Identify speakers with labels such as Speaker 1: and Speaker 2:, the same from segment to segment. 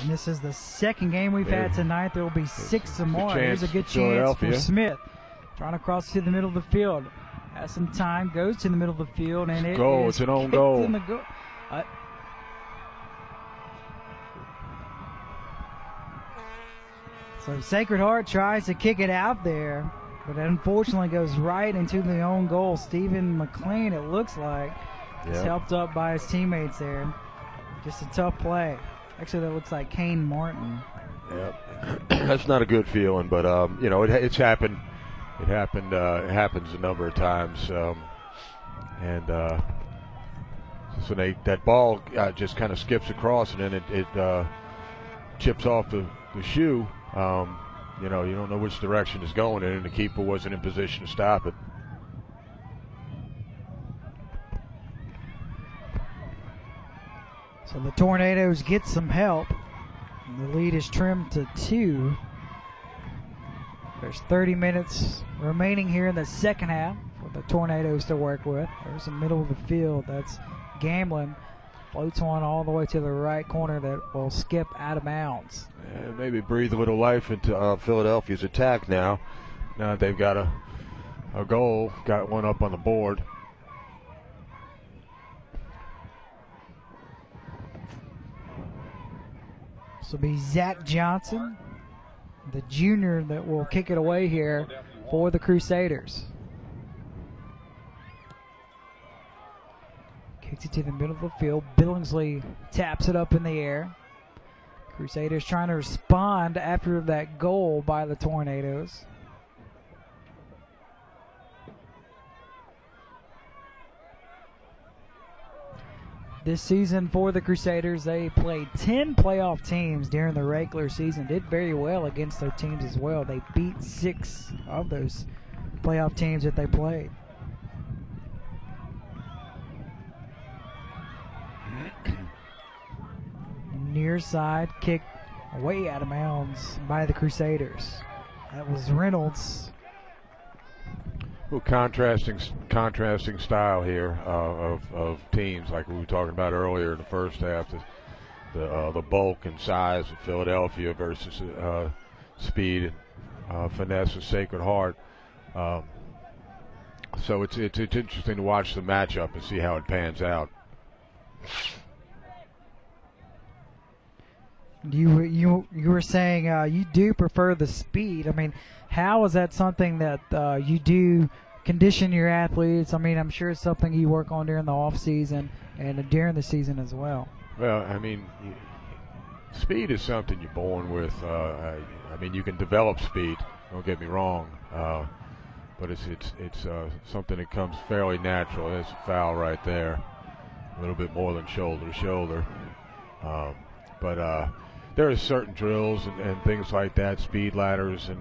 Speaker 1: And this is the second game we've had tonight. There will be 6 or more. Here's a good chance for Smith. Trying to cross to the middle of the field. Has some time, goes to the middle of the field, and
Speaker 2: it's an own goal.
Speaker 1: In the goal. So Sacred Heart tries to kick it out there, but it unfortunately goes right into the own goal. Stephen McLean, it looks like, is helped up by his teammates there. Just a tough play. Actually, that looks like Caine Martin.
Speaker 2: Yep. That's not a good feeling, but you know, it's happened. It happens a number of times, so that ball just kind of skips across, and then it chips off the shoe. You know, you don't know which direction it's going in, and the keeper wasn't in position to stop it.
Speaker 1: So the Tornadoes get some help. The lead is trimmed to 2. There's 30 minutes remaining here in the second half for the Tornadoes to work with. There's the middle of the field. That's Gamblin. Floats one all the way to the right corner that will skip out of bounds.
Speaker 2: And maybe breathe a little life into Philadelphia's attack now. Now that they've got a goal, got one up on the board.
Speaker 1: This will be Zach Johnson, the junior, that will kick it away here for the Crusaders. Kicks it to the middle of the field. Billingsley taps it up in the air. Crusaders trying to respond after that goal by the Tornadoes. This season for the Crusaders, they played 10 playoff teams during the regular season. Did very well against their teams as well. They beat 6 of those playoff teams that they played. Near side kick way out of bounds by the Crusaders. That was Reynolds.
Speaker 2: Well, contrasting style here of teams, like we were talking about earlier in the first half. The bulk and size of Philadelphia versus speed, finesse of Sacred Heart. So it's interesting to watch the matchup and see how it pans out.
Speaker 1: You were saying you do prefer the speed. I mean, how is that something that you do condition your athletes? I mean, I'm sure it's something you work on during the off season and during the season as well.
Speaker 2: Well, I mean, speed is something you're born with. I mean, you can develop speed. Don't get me wrong, but it's something that comes fairly natural. There's a foul right there, a little bit more than shoulder to shoulder, but. There are certain drills and things like that, speed ladders and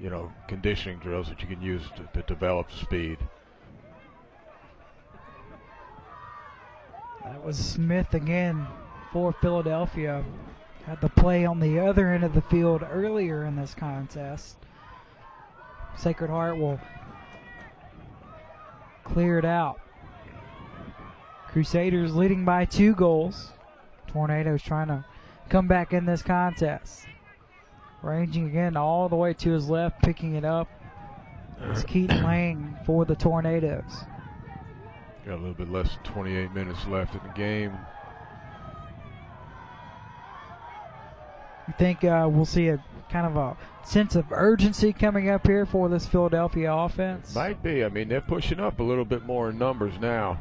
Speaker 2: you know, conditioning drills that you can use to develop speed.
Speaker 1: That was Smith again for Philadelphia. Had the play on the other end of the field earlier in this contest. Sacred Heart will clear it out. Crusaders leading by 2 goals. Tornadoes trying to come back in this contest. Ranging again all the way to his left, picking it up. It's Keaton Lang for the Tornadoes.
Speaker 2: Got a little bit less than 28 minutes left in the game.
Speaker 1: You think we'll see a kind of a sense of urgency coming up here for this Philadelphia offense?
Speaker 2: Might be. I mean, they're pushing up a little bit more in numbers now.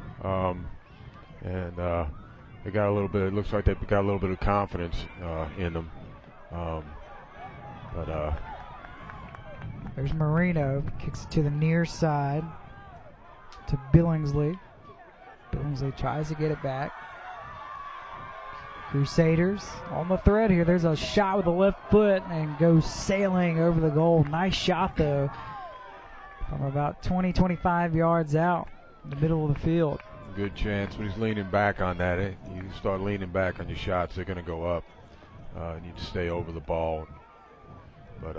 Speaker 2: They got a little bit. It looks like they've got a little bit of confidence in them.
Speaker 1: There's Marino, kicks it to the near side to Billingsley. Billingsley tries to get it back. Crusaders on the thread here. There's a shot with the left foot and goes sailing over the goal. Nice shot though, from about 20-25 yards out in the middle of the field.
Speaker 2: Good chance when he's leaning back on that. You start leaning back on your shots, they're going to go up. You need to stay over the ball. But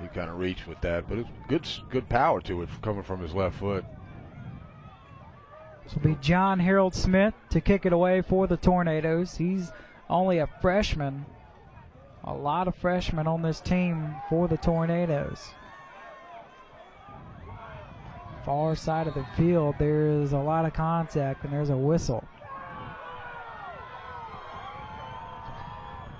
Speaker 2: he kind of reached with that. But it's good power to it coming from his left foot.
Speaker 1: This will be John Harold Smith to kick it away for the Tornadoes. He's only a freshman. A lot of freshmen on this team for the Tornadoes. Far side of the field, there is a lot of contact, and there's a whistle.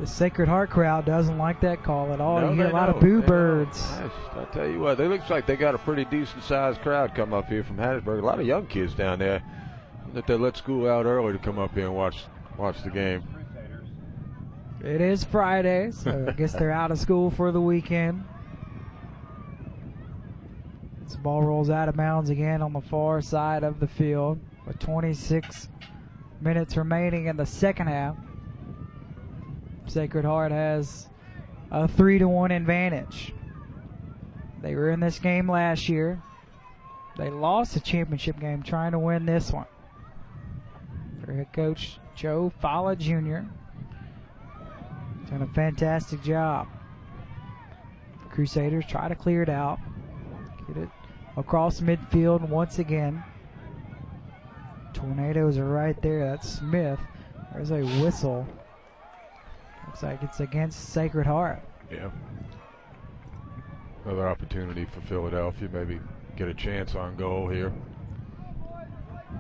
Speaker 1: The Sacred Heart crowd doesn't like that call at all.
Speaker 2: No,
Speaker 1: you hear a lot of boo birds.
Speaker 2: I tell you what, it looks like they got a pretty decent-sized crowd come up here from Hattiesburg. A lot of young kids down there that they let school out early to come up here and watch the game.
Speaker 1: It is Friday, so I guess they're out of school for the weekend. This ball rolls out of bounds again on the far side of the field with 26 minutes remaining in the second half. Sacred Heart has a 3-1 advantage. They were in this game last year. They lost the championship game trying to win this one. Their head coach, Joe Fala Jr., done a fantastic job. The Crusaders try to clear it out. Get it across midfield once again. Tornadoes are right there. That's Smith. There's a whistle. Looks like it's against Sacred Heart.
Speaker 2: Yeah. Another opportunity for Philadelphia. Maybe get a chance on goal here.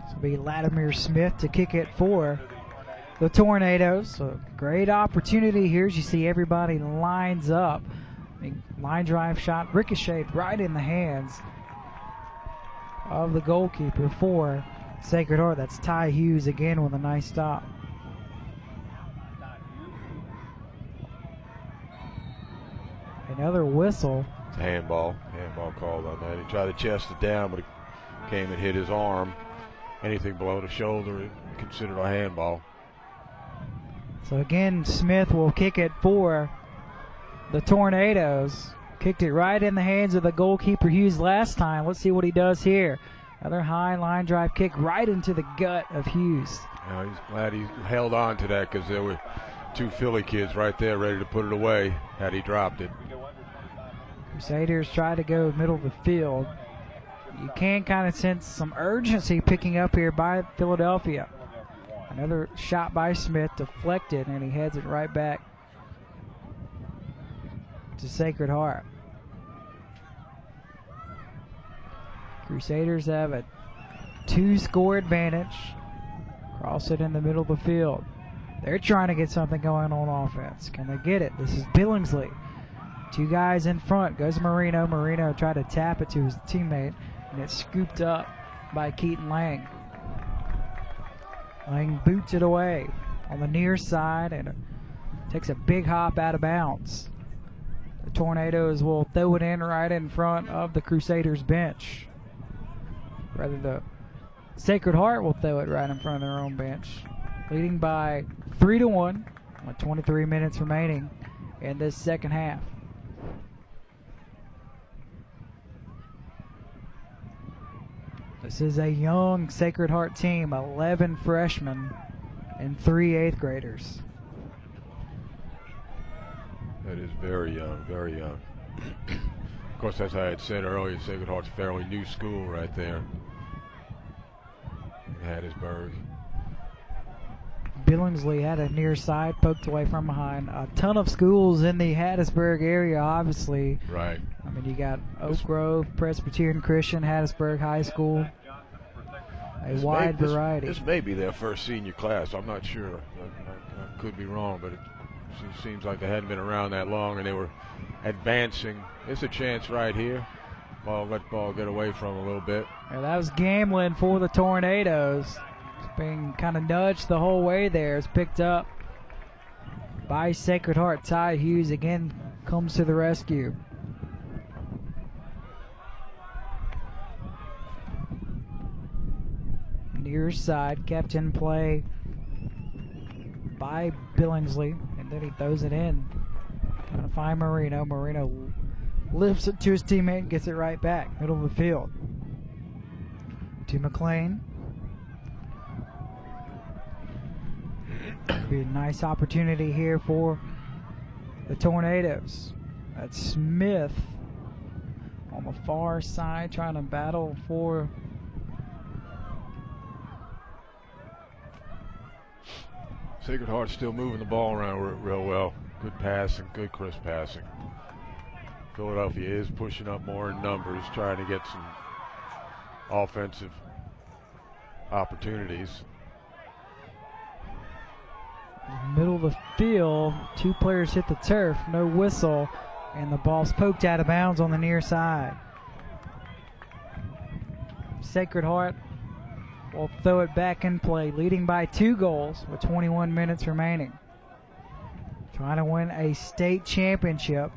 Speaker 1: This will be Latimer Smith to kick it for the Tornadoes. So great opportunity here as you see everybody lines up. Line drive shot ricocheted right in the hands of the goalkeeper for Sacred Heart. That's Ty Hughes again with a nice stop. Another whistle.
Speaker 2: It's a handball called on that. He tried to chest it down, but it came and hit his arm. Anything below the shoulder, considered a handball.
Speaker 1: So again, Smith will kick it for the Tornadoes. Kicked it right in the hands of the goalkeeper Hughes last time. Let's see what he does here. Another high line drive kick right into the gut of Hughes.
Speaker 2: Yeah, he's glad he held on to that because there were two Philly kids right there ready to put it away had he dropped it.
Speaker 1: Crusaders try to go middle of the field. You can kind of sense some urgency picking up here by Philadelphia. Another shot by Smith, deflected, and he heads it right back to Sacred Heart. Crusaders have a 2-score advantage. Cross it in the middle of the field. They're trying to get something going on offense. Can they get it? This is Billingsley. Two guys in front. Goes Marino. Marino tried to tap it to his teammate, and it's scooped up by Keaton Lang. Lang boots it away on the near side and takes a big hop out of bounds. The Tornadoes will throw it in right in front of the Crusaders bench. Rather, the Sacred Heart will throw it right in front of their own bench. Leading by 3-1 with 23 minutes remaining in this second half. This is a young Sacred Heart team, 11 freshmen and 3 8th graders.
Speaker 2: That is very young, very young. Of course, as I had said earlier, Sacred Heart's a fairly new school right there in Hattiesburg.
Speaker 1: Billingsley had a near side, poked away from behind. A ton of schools in the Hattiesburg area, obviously.
Speaker 2: Right.
Speaker 1: I mean, you got Oak Grove, Presbyterian Christian, Hattiesburg High School. A wide variety.
Speaker 2: This may be their first senior class. I'm not sure. I could be wrong, but it seems like they hadn't been around that long, and they were advancing. It's a chance right here. Let ball get away from them a little bit.
Speaker 1: Yeah, that was gambling for the Tornadoes. It's being kind of nudged the whole way there. It's picked up by Sacred Heart. Ty Hughes again comes to the rescue. Near side, kept in play by Billingsley, and then he throws it in. Trying to find Marino. Marino lifts it to his teammate, gets it right back, middle of the field. To McLean. Be a nice opportunity here for the Tornadoes. That's Smith on the far side trying to battle for
Speaker 2: Sacred Heart still moving the ball around real well. Good passing, good crisp passing. Philadelphia is pushing up more in numbers, trying to get some offensive opportunities.
Speaker 1: Middle of the field, 2 players hit the turf, no whistle, and the ball's poked out of bounds on the near side. Sacred Heart will throw it back in play, leading by 2 goals with 21 minutes remaining. Trying to win a state championship.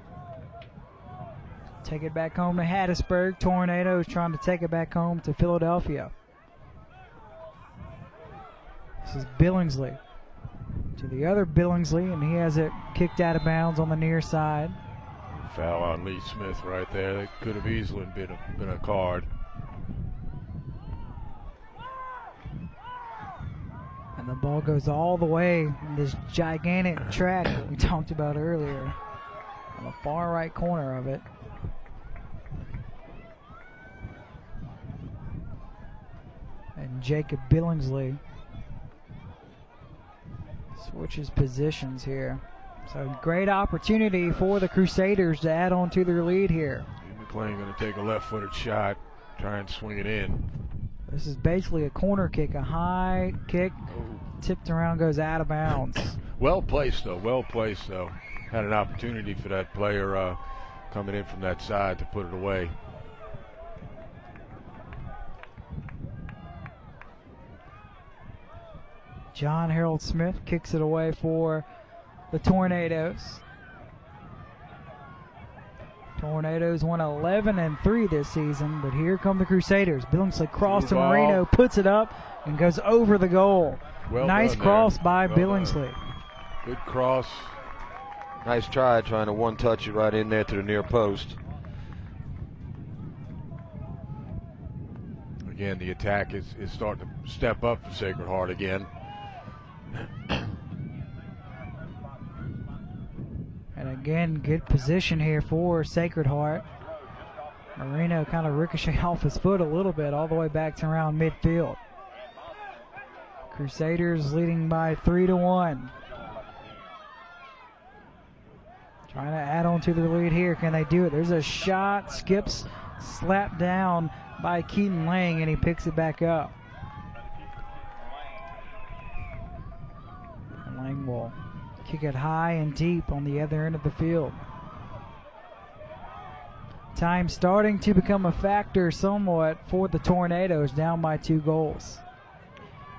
Speaker 1: Take it back home to Hattiesburg. Tornadoes trying to take it back home to Philadelphia. This is Billingsley to the other Billingsley, and he has it kicked out of bounds on the near side.
Speaker 2: Foul on Lee Smith right there. That could have easily been a card.
Speaker 1: And the ball goes all the way in this gigantic track that we talked about earlier on the far right corner of it. And Jacob Billingsley switches positions here. So great opportunity for the Crusaders to add on to their lead here.
Speaker 2: McLean going to take a left-footed shot, try and swing it in.
Speaker 1: This is basically a corner kick, a high kick, tipped around, goes out of bounds.
Speaker 2: Well placed though. Had an opportunity for that player coming in from that side to put it away.
Speaker 1: John Harold Smith kicks it away for the Tornadoes. Tornadoes won 11-3 this season, but here come the Crusaders. Billingsley cross to Marino, puts it up, and goes over the goal. Nice cross by Billingsley.
Speaker 2: Good cross.
Speaker 3: Nice try, trying to one-touch it right in there to the near post.
Speaker 2: Again, the attack is starting to step up for Sacred Heart again.
Speaker 1: And again, good position here for Sacred Heart. Marino kind of ricocheted off his foot a little bit, all the way back to around midfield. Crusaders leading by 3-1. Trying to add on to their lead here. Can they do it? There's a shot, skips, slapped down by Keaton Lang, and he picks it back up. And Lang will kick it high and deep on the other end of the field. Time starting to become a factor somewhat for the Tornadoes, down by 2 goals.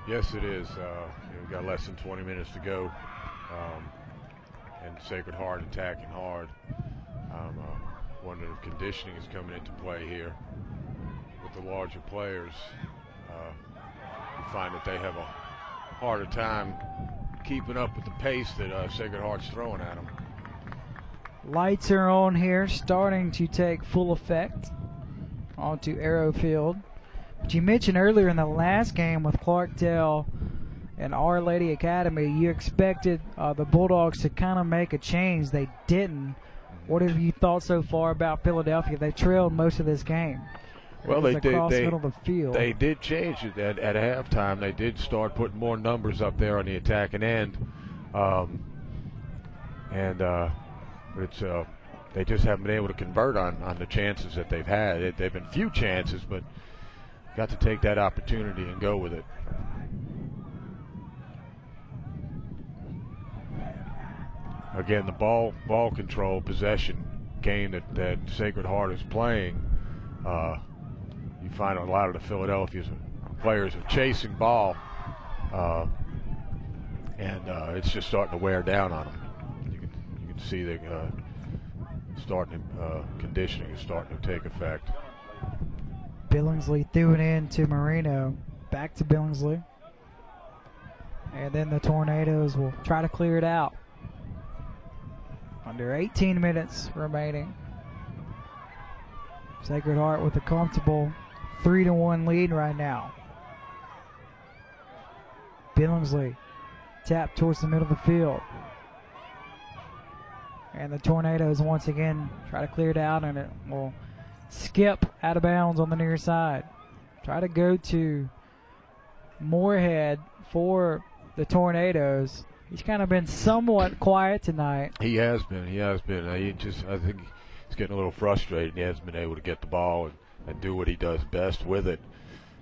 Speaker 2: Yes, it is. We've got less than 20 minutes to go, and Sacred Heart attacking hard. I'm wondering if conditioning is coming into play here with the larger players. You find that they have a harder time keeping up with the pace that Sacred Heart's throwing at them.
Speaker 1: Lights are on here, starting to take full effect onto Arrow Field. But you mentioned earlier in the last game with Clarkdale and Our Lady Academy, you expected the Bulldogs to kind of make a change. They didn't. What have you thought so far about Philadelphia? They trailed most of this game.
Speaker 2: Well, they did.
Speaker 1: Middle of the field.
Speaker 2: They did change it at halftime. They did start putting more numbers up there on the attacking end, but they just haven't been able to convert on the chances that they've had. They've been few chances, but got to take that opportunity and go with it. Again, the ball control possession game that Sacred Heart is playing. You find a lot of the Philadelphia players are chasing ball, and it's just starting to wear down on them. You can see the conditioning is starting to take effect.
Speaker 1: Billingsley threw it in to Marino, back to Billingsley, and then the Tornadoes will try to clear it out. Under 18 minutes remaining. Sacred Heart with a comfortable 3-1 lead right now. Billingsley tapped towards the middle of the field. And the Tornadoes once again try to clear it out, and it will skip out of bounds on the near side. Try to go to Moorhead for the Tornadoes. He's kind of been somewhat quiet tonight.
Speaker 2: He has been. I think he's getting a little frustrated. He hasn't been able to get the ball and do what he does best with it.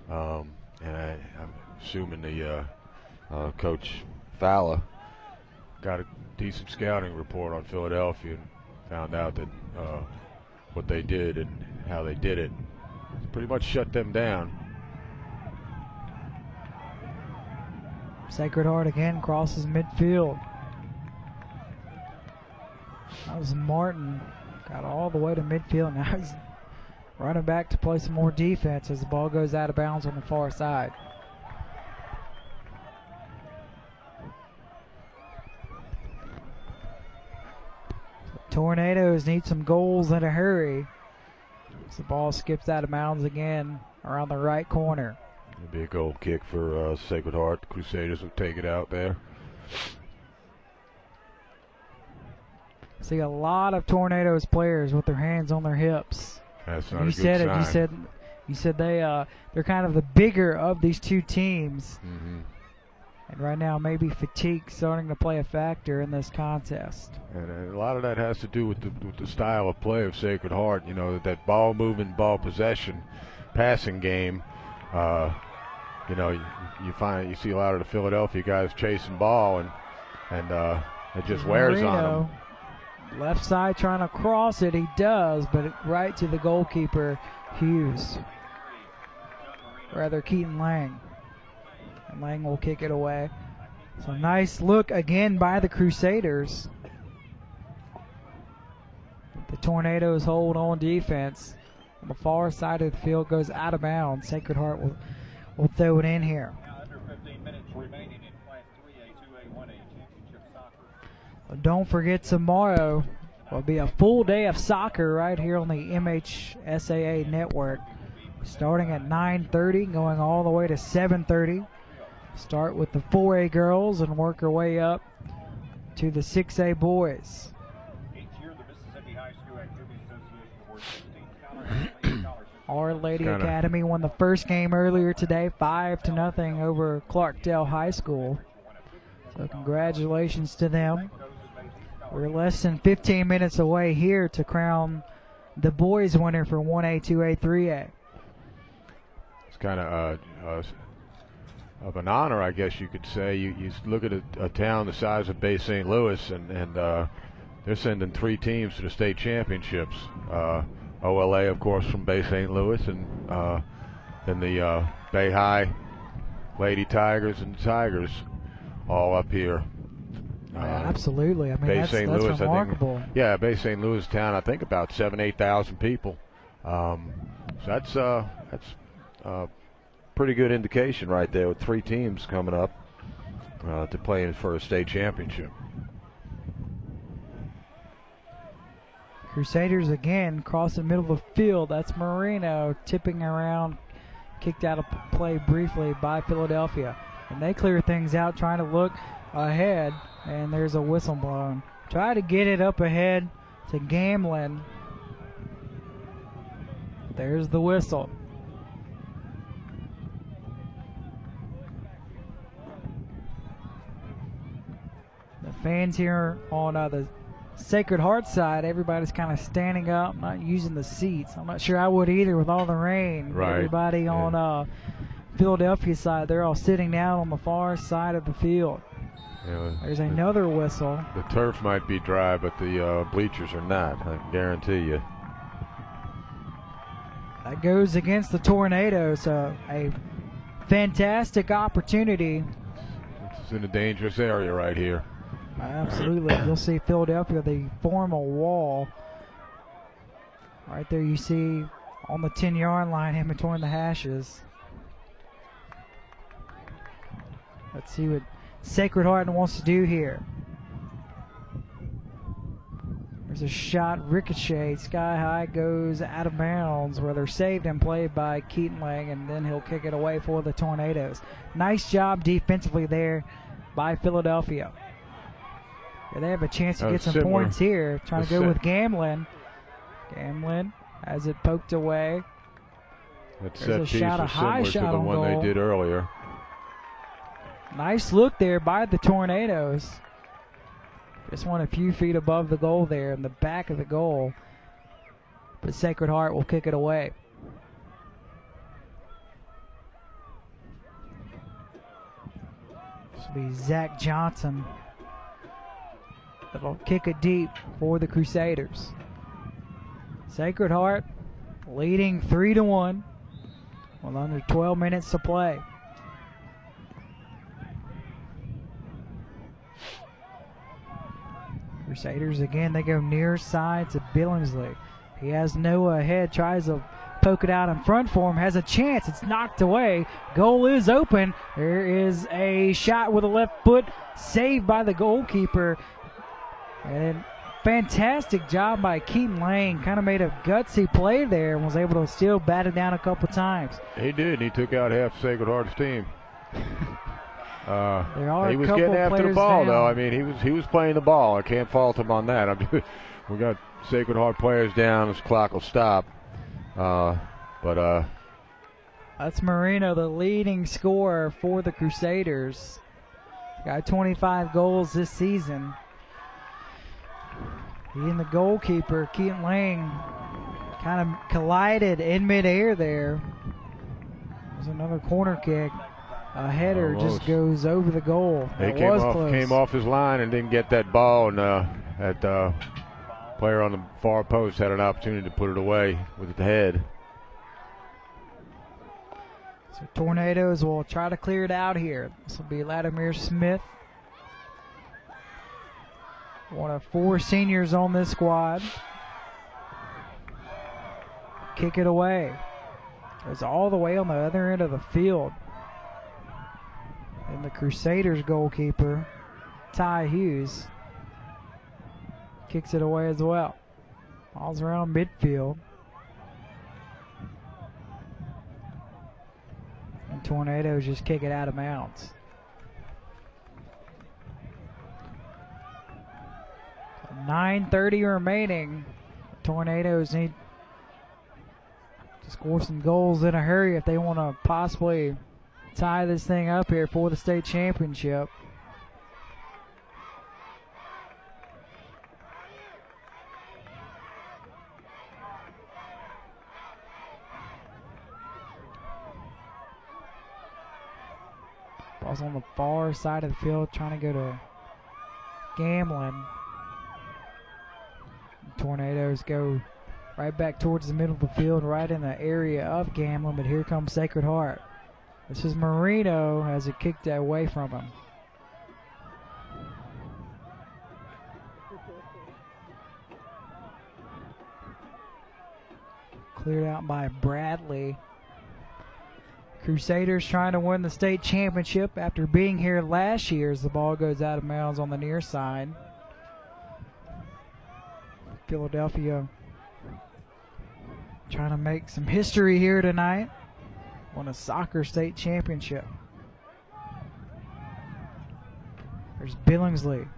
Speaker 2: And I'm assuming the
Speaker 3: Coach Fowler
Speaker 2: got a decent scouting report on Philadelphia and found out that what they did and how they did it pretty much shut them down.
Speaker 1: Sacred Heart again crosses midfield. That was Martin. Got all the way to midfield. Now he's running back to play some more defense as the ball goes out of bounds on the far side. Tornadoes need some goals in a hurry. As the ball skips out of bounds again around the right corner.
Speaker 2: It'll be a goal kick for Sacred Heart. The Crusaders will take it out there.
Speaker 1: See a lot of Tornadoes players with their hands on their hips.
Speaker 2: That's not a good sign.
Speaker 1: You said they're kind of the bigger of these two teams.
Speaker 2: Mm-hmm.
Speaker 1: And right now, maybe fatigue starting to play a factor in this contest.
Speaker 2: And a lot of that has to do with the style of play of Sacred Heart. You know, that ball movement, ball possession, passing game. You see a lot of the Philadelphia guys chasing ball, and it just wears on them.
Speaker 1: Left side trying to cross it, he does, but right to the goalkeeper, Hughes. Rather, Keaton Lang. And Lang will kick it away. So nice look again by the Crusaders. The Tornadoes hold on defense. On the far side of the field goes out of bounds. Sacred Heart will throw it in here.
Speaker 4: Under 15 minutes remaining in Class 3A 2A 1A Championship Soccer.
Speaker 1: Don't forget, tomorrow will be a full day of soccer right here on the MHSAA network. Starting at 9:30, going all the way to 7:30. Start with the 4A girls and work our way up to the 6A boys.
Speaker 4: Each year, the Mississippi High School Activity Association awards 15
Speaker 1: Our Lady Academy won the first game earlier today, 5-0 over Clarkdale High School. So congratulations to them. We're less than 15 minutes away here to crown the boys winner for 1A, 2A, 3A.
Speaker 2: It's kind of an honor, I guess you could say. You look at a town the size of Bay St. Louis, and they're sending 3 teams to the state championships. OLA, of course, from Bay St. Louis, and then the Bay High Lady Tigers and Tigers all up here.
Speaker 1: Absolutely. I mean,
Speaker 2: Bay
Speaker 1: that's
Speaker 2: Louis,
Speaker 1: remarkable.
Speaker 2: I think, Bay St. Louis town, I think about 7,000-8,000 people. So that's
Speaker 3: pretty good indication right there with 3 teams coming up to play for a state championship.
Speaker 1: Crusaders again cross the middle of the field. That's Marino tipping around, kicked out of play briefly by Philadelphia. And they clear things out, trying to look ahead, and there's a whistle blown. Try to get it up ahead to Gamlin. There's the whistle. The fans here on the Sacred Heart side, everybody's kind of standing up, not using the seats. I'm not sure I would either with all the rain.
Speaker 2: Right.
Speaker 1: Everybody on Philadelphia side, they're all sitting down on the far side of the field.
Speaker 2: Yeah,
Speaker 1: there's another whistle.
Speaker 2: The turf might be dry, but the bleachers are not, I can guarantee you.
Speaker 1: That goes against the Tornadoes. A fantastic opportunity.
Speaker 2: It's in a dangerous area right here.
Speaker 1: Absolutely. You'll see Philadelphia, they form a wall. Right there you see on the 10-yard line in between the hashes. Let's see what Sacred Heart wants to do here. There's a shot, ricochet, sky high, goes out of bounds, where they're saved and played by Keaton Lang, and then he'll kick it away for the Tornadoes. Nice job defensively there by Philadelphia. They have a chance to get some points here. Trying to go with Gamlin. Gamlin has it poked away.
Speaker 2: That set piece was similar to the one they did earlier.
Speaker 1: Nice look there by the Tornadoes. Just went a few feet above the goal there in the back of the goal. But Sacred Heart will kick it away. This will be Zach Johnson. That'll kick it deep for the Crusaders. Sacred Heart leading 3-1 with under 12 minutes to play. Crusaders again, they go near side to Billingsley. He has Noah ahead, tries to poke it out in front for him, has a chance, it's knocked away. Goal is open. There is a shot with a left foot, saved by the goalkeeper. And fantastic job by Keaton Lane. Kind of made a gutsy play there and was able to still bat it down a couple times.
Speaker 2: He did. He took out half Sacred Heart's team.
Speaker 1: He
Speaker 2: was getting after the ball, though. I mean, he was playing the ball. I can't fault him on that. We got Sacred Heart players down. This clock will stop.
Speaker 1: That's Marino, the leading scorer for the Crusaders. Got 25 goals this season. He and the goalkeeper, Keaton Lane, kind of collided in midair there. There's another corner kick. A header just goes over the goal.
Speaker 2: He came off his line and didn't get that ball, and that player on the far post had an opportunity to put it away with the head.
Speaker 1: So Tornadoes will try to clear it out here. This will be Latimer Smith, one of 4 seniors on this squad. Kick it away. It's all the way on the other end of the field. And the Crusaders goalkeeper, Ty Hughes, kicks it away as well. Ball's around midfield. And Tornadoes just kick it out of bounds. 9:30 remaining. Tornadoes need to score some goals in a hurry if they want to possibly tie this thing up here for the state championship. Ball's on the far side of the field, trying to go to Gamlin. Tornadoes go right back towards the middle of the field, right in the area of Gamlin, but here comes Sacred Heart. This is Marino as it kicked away from him. Cleared out by Bradley. Crusaders trying to win the state championship after being here last year as the ball goes out of bounds on the near side. Philadelphia trying to make some history here tonight. Won a soccer state championship. There's Billingsley.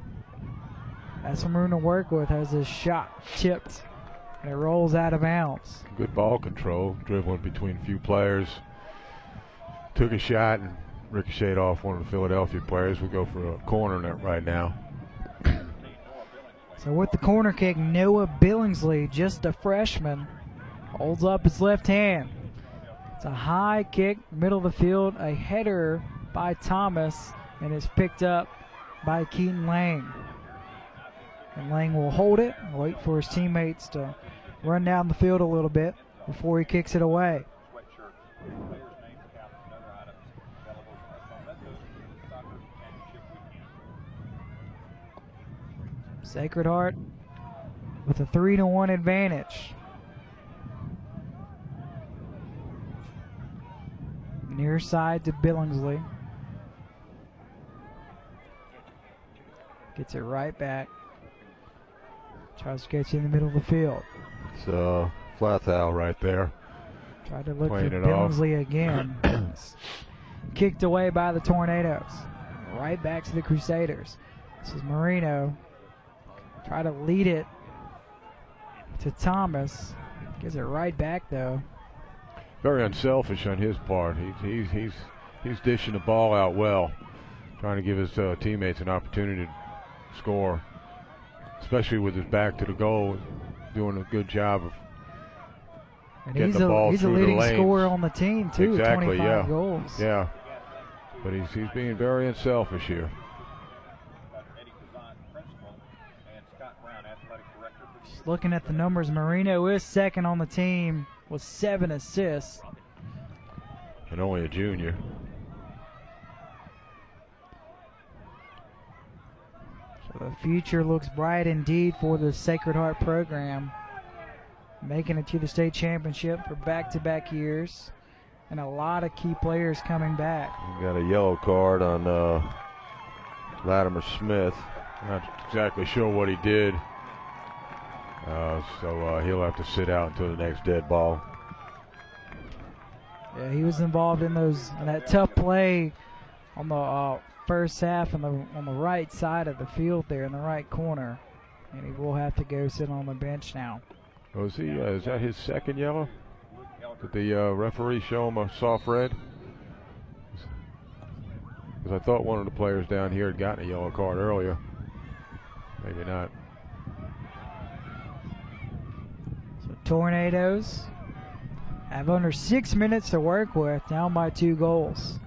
Speaker 1: Has some room to work with. Has his shot tipped. And it rolls out of bounds.
Speaker 2: Good ball control. Dribbling between a few players. Took a shot and ricocheted off one of the Philadelphia players. We go for a corner right now.
Speaker 1: So with the corner kick, Noah Billingsley, just a freshman, holds up his left hand. It's a high kick, middle of the field, a header by Thomas, and it's picked up by Keaton Lang. And Lang will hold it, wait for his teammates to run down the field a little bit before he kicks it away. Sacred Heart with a 3-1 advantage. Near side to Billingsley. Gets it right back. Tries to get you in the middle of the field.
Speaker 2: It's a flat foul right there.
Speaker 1: Tried to look for Billingsley again. Kicked away by the Tornadoes. Right back to the Crusaders. This is Marino. Try to lead it to Thomas. Gives it right back though.
Speaker 2: Very unselfish on his part. He's dishing the ball out well trying to give his teammates an opportunity to score, especially with his back to the goal, doing a good job of getting the ball
Speaker 1: he's a
Speaker 2: through the
Speaker 1: leading
Speaker 2: lanes.
Speaker 1: scorer on the team, too, with
Speaker 2: Exactly,
Speaker 1: 25 goals.
Speaker 2: Yeah, but he's being very unselfish here.
Speaker 1: Just looking at the numbers, Marino is second on the team with 7 assists.
Speaker 2: And only a junior.
Speaker 1: So the future looks bright indeed for the Sacred Heart program, making it to the state championship for back-to-back years, and a lot of key players coming back.
Speaker 3: We got a yellow card on Latimer Smith.
Speaker 2: Not exactly sure what he did, so he'll have to sit out until the next dead ball.
Speaker 1: Yeah, he was involved in that tough play on the first half on the right side of the field there in the right corner, and he will have to go sit on the bench now.
Speaker 2: Was he? Is that his second yellow? Did the referee show him a soft red? Because I thought one of the players down here had gotten a yellow card earlier. Maybe not.
Speaker 1: So Tornadoes have under 6 minutes to work with, down by 2 goals.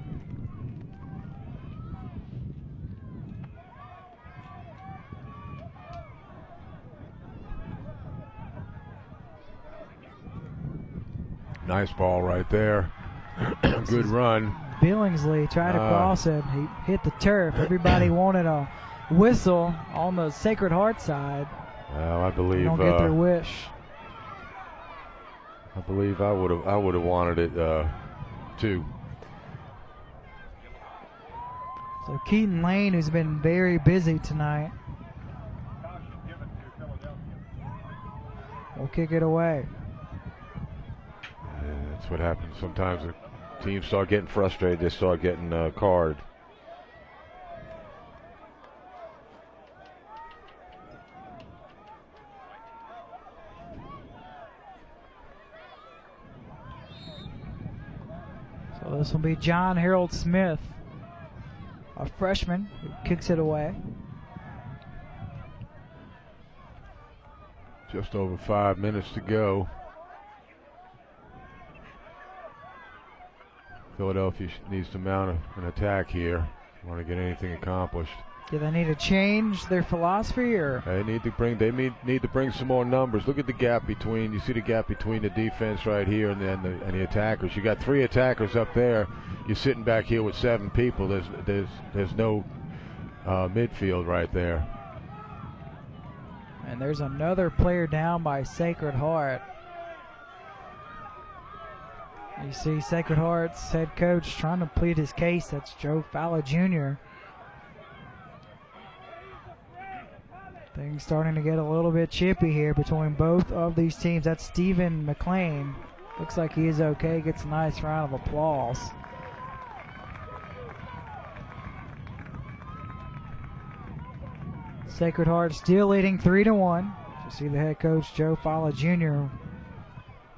Speaker 2: Nice ball right there. Good run.
Speaker 1: Billingsley tried to cross it. He hit the turf. Everybody wanted a whistle on the Sacred Heart side.
Speaker 2: Well, I believe
Speaker 1: they don't get their wish.
Speaker 2: I believe I would have wanted it too.
Speaker 1: So Keaton Lane, who's been very busy tonight, will kick it away.
Speaker 2: That's what happens sometimes. The teams start getting frustrated. They start getting carded.
Speaker 1: So this will be John Harold Smith, a freshman, who kicks it away.
Speaker 2: Just over 5 minutes to go. Philadelphia needs to mount an attack here. Want to get anything accomplished.
Speaker 1: Do they need to change their philosophy, or
Speaker 2: they need to bring some more numbers? Look at the gap between. You see the gap between the defense right here and the attackers. You got 3 attackers up there. You're sitting back here with 7 people. There's no midfield right there.
Speaker 1: And there's another player down by Sacred Heart. You see Sacred Heart's head coach trying to plead his case. That's Joe Falla Jr. Things starting to get a little bit chippy here between both of these teams. That's Stephen McLean. Looks like he is okay. Gets a nice round of applause. Sacred Heart still leading 3-1. You see the head coach Joe Falla Jr.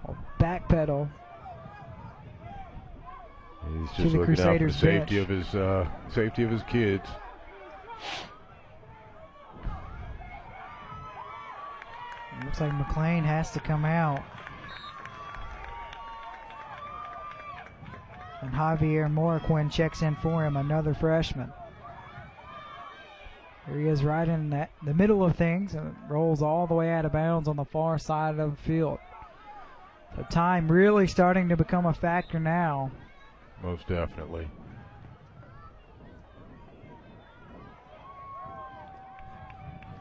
Speaker 1: will backpedal.
Speaker 2: He's just looking out for the safety of his kids.
Speaker 1: Looks like McLean has to come out. And Javier Moraquin checks in for him, another freshman. Here he is right in the middle of things, and rolls all the way out of bounds on the far side of the field. So time really starting to become a factor now.
Speaker 2: Most definitely.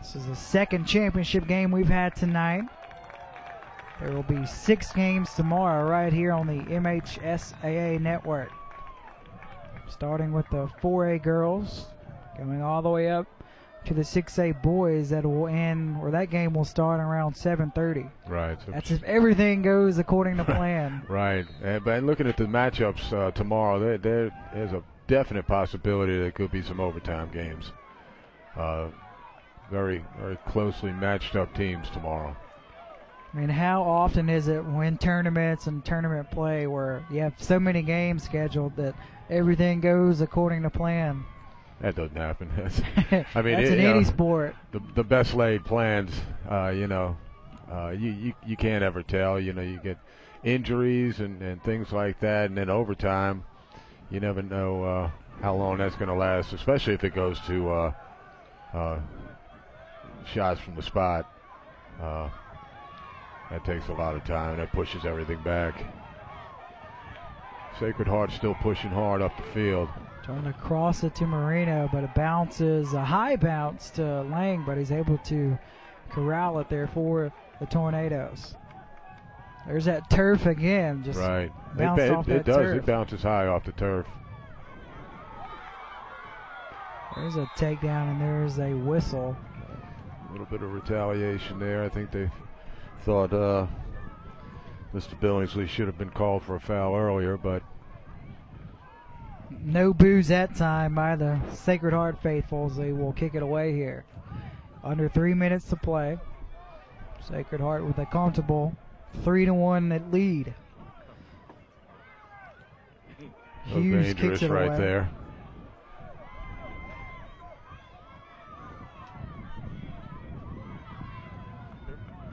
Speaker 1: This is the second championship game we've had tonight. There will be 6 games tomorrow right here on the MHSAA network. Starting with the 4A girls, going all the way up to the 6A boys. That will end, or that game will start around 7:30.
Speaker 2: Right. So
Speaker 1: that's if everything goes according to plan.
Speaker 2: Right. But looking at the matchups tomorrow, there's a definite possibility there could be some overtime games. Very, very closely matched up teams tomorrow.
Speaker 1: I mean, how often is it when tournaments and tournament play where you have so many games scheduled that everything goes according to plan?
Speaker 2: That doesn't happen.
Speaker 1: I mean, it's an 80 sport.
Speaker 2: The best laid plans, you can't ever tell. You get injuries and things like that, and then overtime, you never know how long that's going to last, especially if it goes to shots from the spot. That takes a lot of time. That pushes everything back. Sacred Heart still pushing hard up the field.
Speaker 1: Trying to cross it to Marino, but it bounces, a high bounce to Lang, but he's able to corral it there for the Tornadoes. There's that turf again, just
Speaker 2: right.
Speaker 1: Bounce off that turf.
Speaker 2: It bounces high off the turf.
Speaker 1: There's a takedown and there's a whistle.
Speaker 2: A little bit of retaliation there. I think they
Speaker 3: thought Mr. Billingsley should have been called for a foul earlier, but
Speaker 1: no boos that time by the Sacred Heart faithfuls. They will kick it away here. Under 3 minutes to play. Sacred Heart with a comfortable 3-1 lead. Hughes kicks it
Speaker 2: right
Speaker 1: away.
Speaker 2: There.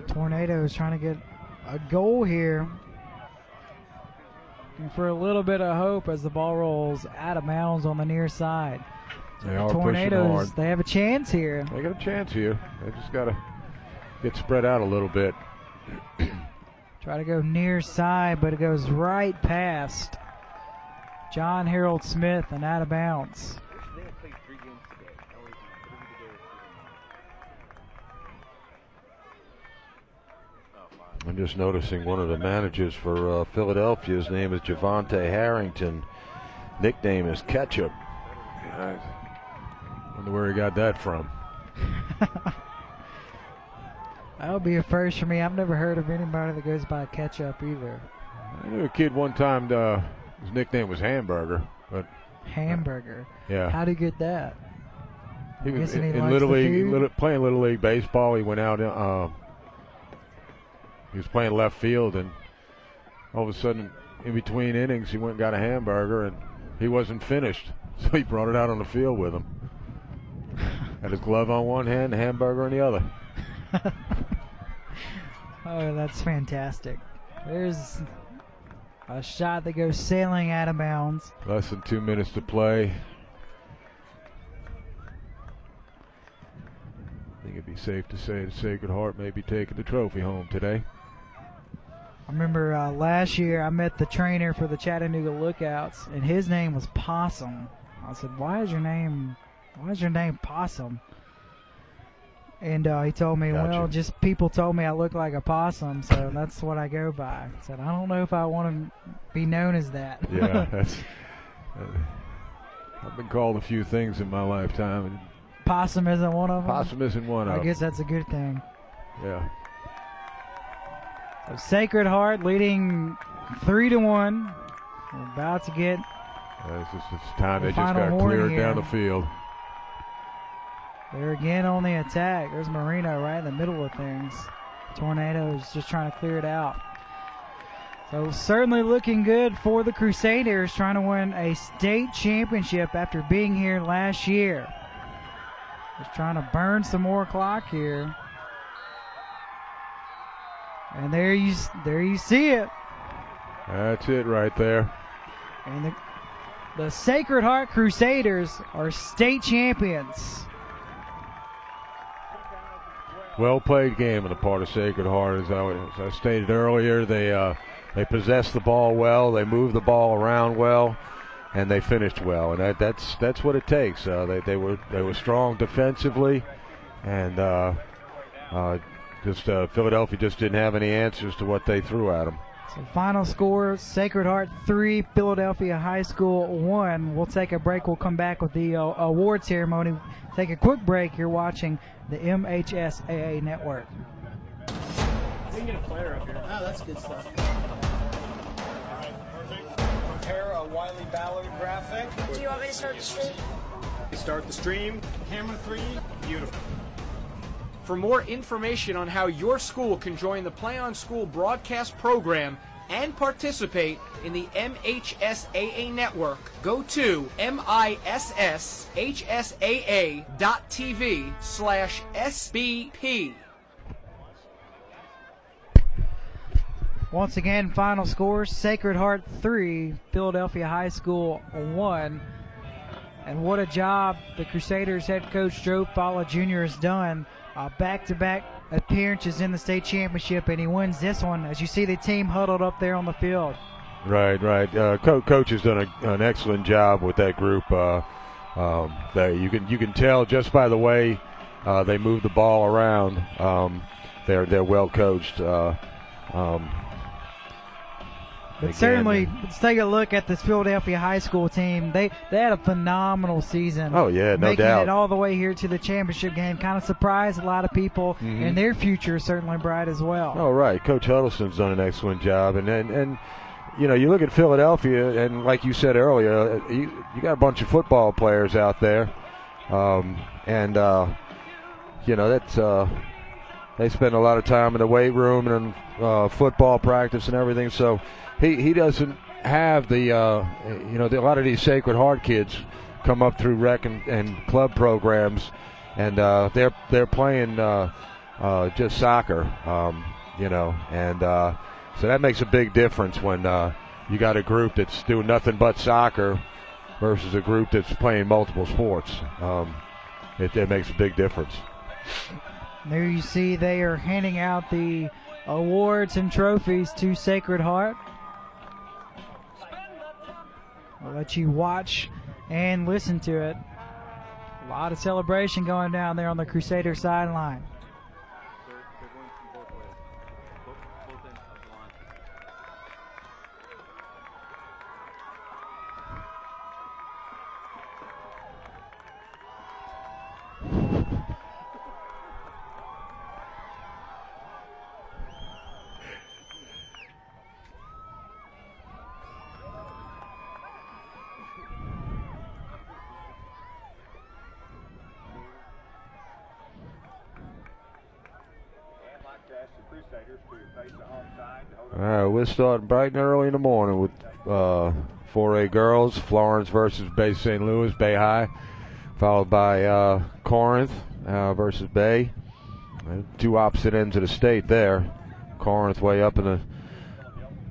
Speaker 1: Tornadoes trying to get a goal here. Looking for a little bit of hope as the ball rolls out of bounds on the near side.
Speaker 2: They are
Speaker 1: Tornadoes,
Speaker 2: pushing hard.
Speaker 1: they have a chance here.
Speaker 2: They got a chance here. They just got to get spread out a little bit.
Speaker 1: Try to go near side, but it goes right past John Harold Smith and out of bounds.
Speaker 3: I'm just noticing one of the managers for Philadelphia. His name is Javante Harrington. Nickname is Ketchup.
Speaker 2: I wonder where he got that from.
Speaker 1: That would be a first for me. I've never heard of anybody that goes by Ketchup either.
Speaker 2: I knew a kid one time, his nickname was Hamburger. But
Speaker 1: Hamburger?
Speaker 2: Yeah.
Speaker 1: How'd he get that?
Speaker 2: He was
Speaker 1: in
Speaker 2: Little League, playing Little League baseball. He went out, he was playing left field, and all of a sudden, in between innings, he went and got a hamburger, and he wasn't finished. So he brought it out on the field with him. Had his glove on one hand, the hamburger on the other.
Speaker 1: Oh, that's fantastic. There's a shot that goes sailing out of bounds.
Speaker 2: Less than 2 minutes to play. I think it'd be safe to say the Sacred Heart may be taking the trophy home today.
Speaker 1: I remember last year I met the trainer for the Chattanooga Lookouts, and his name was Possum. I said, "Why is your name Possum?" And he told me,
Speaker 3: Gotcha.
Speaker 1: "Well, just people told me I look like a possum, so that's what I go by." I said, "I don't know if I want to be known as that."
Speaker 2: Yeah, that's. I've been called a few things in my lifetime. And
Speaker 1: Possum isn't one of them.
Speaker 2: Possum isn't one of them.
Speaker 1: I guess that's a good thing.
Speaker 2: Yeah.
Speaker 1: So Sacred Heart leading 3-1. We're about to get.
Speaker 2: It's time they just
Speaker 1: final
Speaker 2: got
Speaker 1: horn
Speaker 2: cleared
Speaker 1: here.
Speaker 2: down the field.
Speaker 1: They're again on the attack. There's Marino right in the middle of things. Tornadoes just trying to clear it out. So certainly looking good for the Crusaders, trying to win a state championship after being here last year. Just trying to burn some more clock here. And there you see it.
Speaker 2: That's it right there.
Speaker 1: And the Sacred Heart Crusaders are state champions.
Speaker 2: Well played game on the part of Sacred Heart. As I stated earlier, they possessed the ball well, they moved the ball around well, and they finished well. And that's what it takes. They were strong defensively, and Philadelphia just didn't have any answers to what they threw at them.
Speaker 1: So final score, Sacred Heart 3, Philadelphia High School 1. We'll take a break. We'll come back with the award ceremony. Take a quick break. You're watching the MHSAA Network.
Speaker 5: We can get a player up here. Oh, that's good stuff. All right, perfect. Prepare a Wiley Ballard graphic.
Speaker 6: Do you want me to start the stream?
Speaker 5: Start the stream. Camera 3. Beautiful.
Speaker 7: For more information on how your school can join the Play on School broadcast program,
Speaker 6: and participate in the MHSAA network, go to MISSHSAA.TV/SBP.
Speaker 1: Once again, final score, Sacred Heart 3, Philadelphia High School 1. And what a job the Crusaders head coach Joe Falla Jr. has done. Back-to-back appearances in the state championship, and he wins this one as you see the team huddled up there on the field.
Speaker 3: Right. Coach has done an excellent job with that group. You can tell just by the way they move the ball around. They're well coached.
Speaker 1: But certainly, let's take a look at this Philadelphia High School team. They had a phenomenal season.
Speaker 3: Oh, yeah, no doubt.
Speaker 1: Making it all the way here to the championship game. Kind of surprised a lot of people, and their future is certainly bright as well.
Speaker 3: Oh, right. Coach Huddleston's done an excellent job. And you know, you look at Philadelphia, and like you said earlier, you got a bunch of football players out there. You know, that's they spend a lot of time in the weight room and football practice and everything, so he doesn't have the, you know, a lot of these Sacred Heart kids come up through rec and club programs, and they're playing just soccer, you know, and so that makes a big difference when you got a group that's doing nothing but soccer versus a group that's playing multiple sports. It makes a big difference.
Speaker 1: There you see they are handing out the awards and trophies to Sacred Heart. I'll let you watch and listen to it. A lot of celebration going down there on the Crusader sideline.
Speaker 3: All right, we're starting bright and early in the morning with 4A girls, Florence versus Bay St. Louis, Bay High, followed by Corinth versus Bay. Two opposite ends of the state there. Corinth way up in the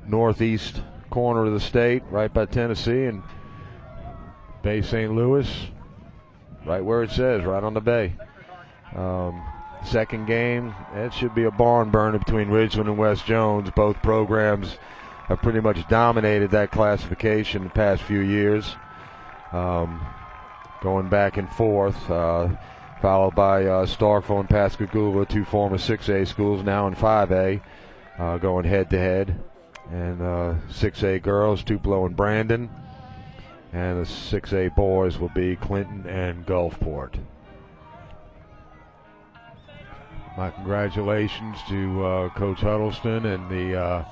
Speaker 3: northeast corner of the state, right by Tennessee, and Bay St. Louis, right where it says, right on the bay. Second game, it should be a barn burner between Ridgeland and West Jones. Both programs have pretty much dominated that classification the past few years. Going back and forth, followed by Starkville and Pascagoula, two former 6A schools now in 5A, going head-to-head. And 6A girls, Tupelo and Brandon. And the 6A boys will be Clinton and Gulfport. My congratulations to Coach Huddleston and the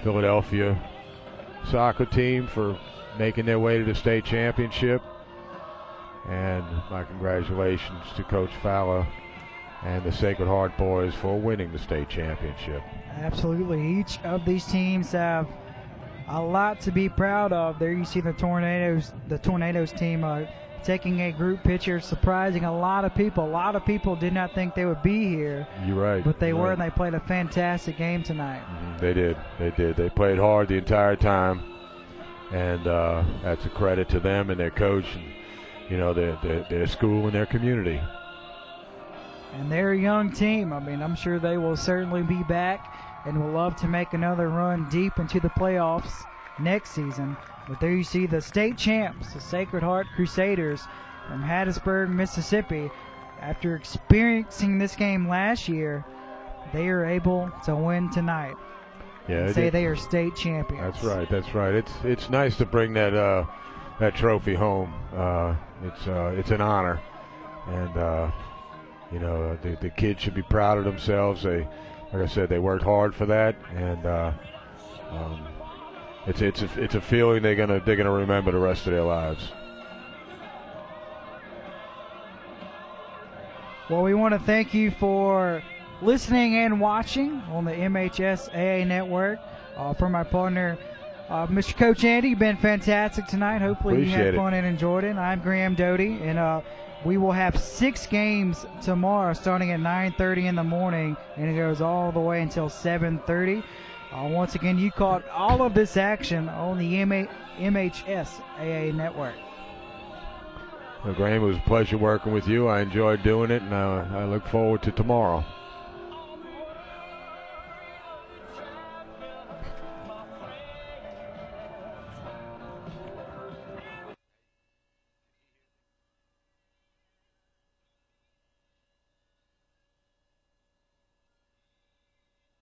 Speaker 3: Philadelphia soccer team for making their way to the state championship. And my congratulations to Coach Falla and the Sacred Heart boys for winning the state championship.
Speaker 1: Absolutely. Each of these teams have a lot to be proud of. There you see the Tornadoes team taking a group picture, surprising a lot of people. A lot of people did not think they would be here.
Speaker 3: You're right.
Speaker 1: But they were,
Speaker 3: right.
Speaker 1: And they played a fantastic game tonight.
Speaker 3: They did. They played hard the entire time, and that's a credit to them and their coach and, you know, their school and their community.
Speaker 1: And they're a young team. I mean, I'm sure they will certainly be back and will love to make another run deep into the playoffs next season. But there you see the state champs, the Sacred Heart Crusaders from Hattiesburg, Mississippi. After experiencing this game last year, they are able to win tonight.
Speaker 3: Yeah,
Speaker 1: they are state champions.
Speaker 3: That's right. It's nice to bring that trophy home. It's an honor, and you know, the kids should be proud of themselves. Like I said, they worked hard for that, and it's a feeling they're gonna remember the rest of their lives.
Speaker 1: Well, we want to thank you for listening and watching on the MHSAA Network. From my partner, Mr. Coach Andy, you've been fantastic tonight. Hopefully you had fun and enjoyed it. I'm Graham Doty, and we will have 6 games tomorrow starting at 9:30 in the morning, and it goes all the way until 7:30. Once again, you caught all of this action on the MHSAA network.
Speaker 3: Well, Graham, it was a pleasure working with you. I enjoyed doing it, and I look forward to tomorrow.